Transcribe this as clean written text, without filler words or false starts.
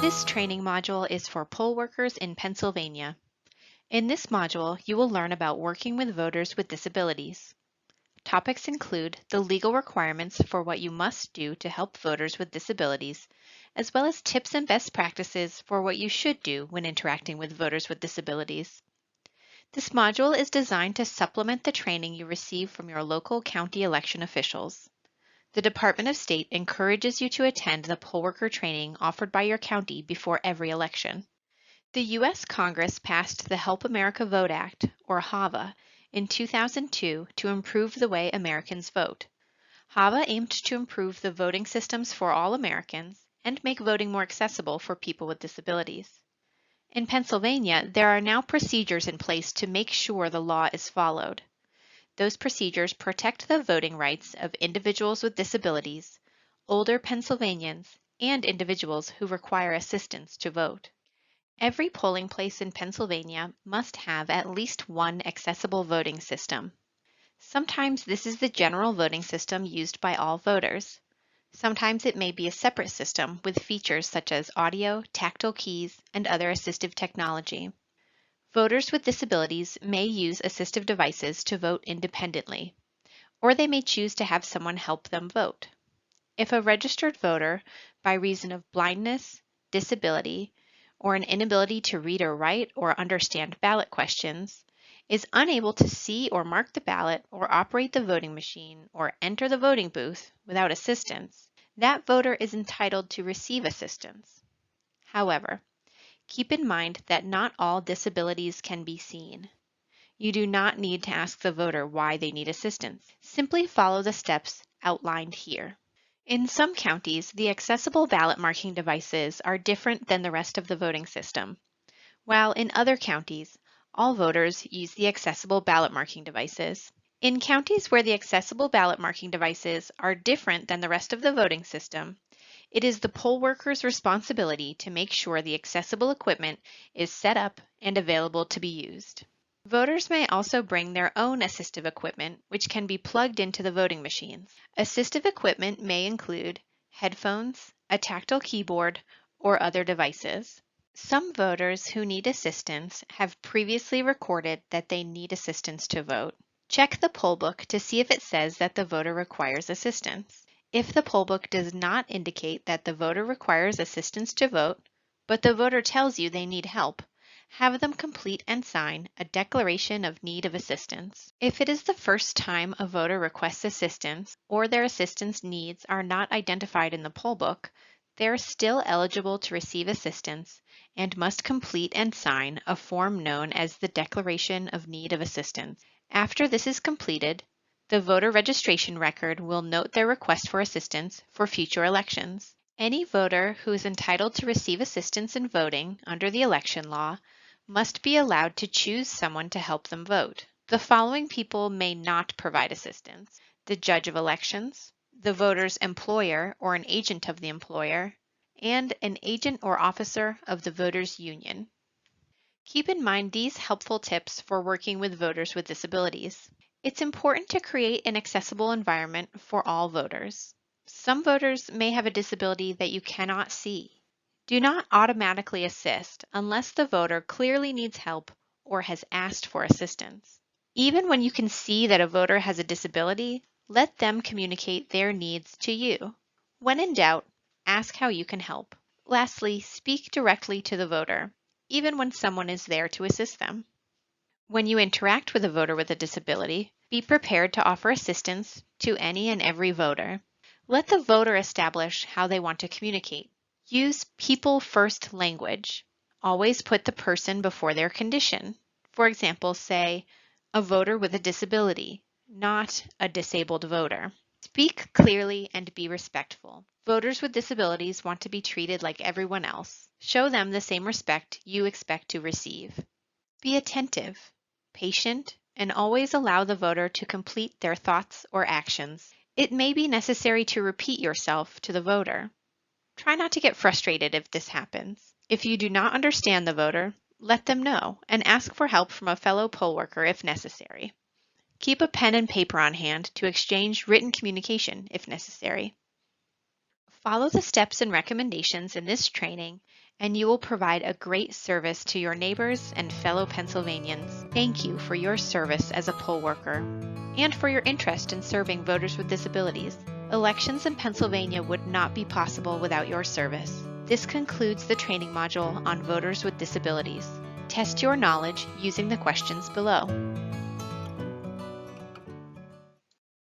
This training module is for poll workers in Pennsylvania. In this module, you will learn about working with voters with disabilities. Topics include the legal requirements for what you must do to help voters with disabilities, as well as tips and best practices for what you should do when interacting with voters with disabilities. This module is designed to supplement the training you receive from your local county election officials. The Department of State encourages you to attend the poll worker training offered by your county before every election. The U.S. Congress passed the Help America Vote Act, or HAVA, in 2002 to improve the way Americans vote. HAVA aimed to improve the voting systems for all Americans and make voting more accessible for people with disabilities. In Pennsylvania, there are now procedures in place to make sure the law is followed. Those procedures protect the voting rights of individuals with disabilities, older Pennsylvanians, and individuals who require assistance to vote. Every polling place in Pennsylvania must have at least one accessible voting system. Sometimes this is the general voting system used by all voters. Sometimes it may be a separate system with features such as audio, tactile keys, and other assistive technology. Voters with disabilities may use assistive devices to vote independently, or they may choose to have someone help them vote. If a registered voter, by reason of blindness, disability, or an inability to read or write or understand ballot questions, is unable to see or mark the ballot or operate the voting machine or enter the voting booth without assistance, that voter is entitled to receive assistance. However, keep in mind that not all disabilities can be seen. You do not need to ask the voter why they need assistance. Simply follow the steps outlined here. In some counties, the accessible ballot marking devices are different than the rest of the voting system, while in other counties, all voters use the accessible ballot marking devices. In counties where the accessible ballot marking devices are different than the rest of the voting system, it is the poll worker's responsibility to make sure the accessible equipment is set up and available to be used. Voters may also bring their own assistive equipment, which can be plugged into the voting machines. Assistive equipment may include headphones, a tactile keyboard, or other devices. Some voters who need assistance have previously recorded that they need assistance to vote. Check the poll book to see if it says that the voter requires assistance. If the poll book does not indicate that the voter requires assistance to vote, but the voter tells you they need help, have them complete and sign a declaration of need of assistance. If it is the first time a voter requests assistance or their assistance needs are not identified in the poll book, they are still eligible to receive assistance and must complete and sign a form known as the Declaration of Need of Assistance. After this is completed, the voter registration record will note their request for assistance for future elections. Any voter who is entitled to receive assistance in voting under the election law must be allowed to choose someone to help them vote. The following people may not provide assistance: the judge of elections, the voter's employer or an agent of the employer, and an agent or officer of the voters' union. Keep in mind these helpful tips for working with voters with disabilities. It's important to create an accessible environment for all voters. Some voters may have a disability that you cannot see. Do not automatically assist unless the voter clearly needs help or has asked for assistance. Even when you can see that a voter has a disability, let them communicate their needs to you. When in doubt, ask how you can help. Lastly, speak directly to the voter, even when someone is there to assist them. When you interact with a voter with a disability, be prepared to offer assistance to any and every voter. Let the voter establish how they want to communicate. Use people-first language. Always put the person before their condition. For example, say, a voter with a disability, not a disabled voter. Speak clearly and be respectful. Voters with disabilities want to be treated like everyone else. Show them the same respect you expect to receive. Be attentive, patient, and always allow the voter to complete their thoughts or actions. It may be necessary to repeat yourself to the voter. Try not to get frustrated if this happens. If you do not understand the voter, let them know and ask for help from a fellow poll worker if necessary. Keep a pen and paper on hand to exchange written communication if necessary. Follow the steps and recommendations in this training, and you will provide a great service to your neighbors and fellow Pennsylvanians. Thank you for your service as a poll worker and for your interest in serving voters with disabilities. Elections in Pennsylvania would not be possible without your service. This concludes the training module on voters with disabilities. Test your knowledge using the questions below.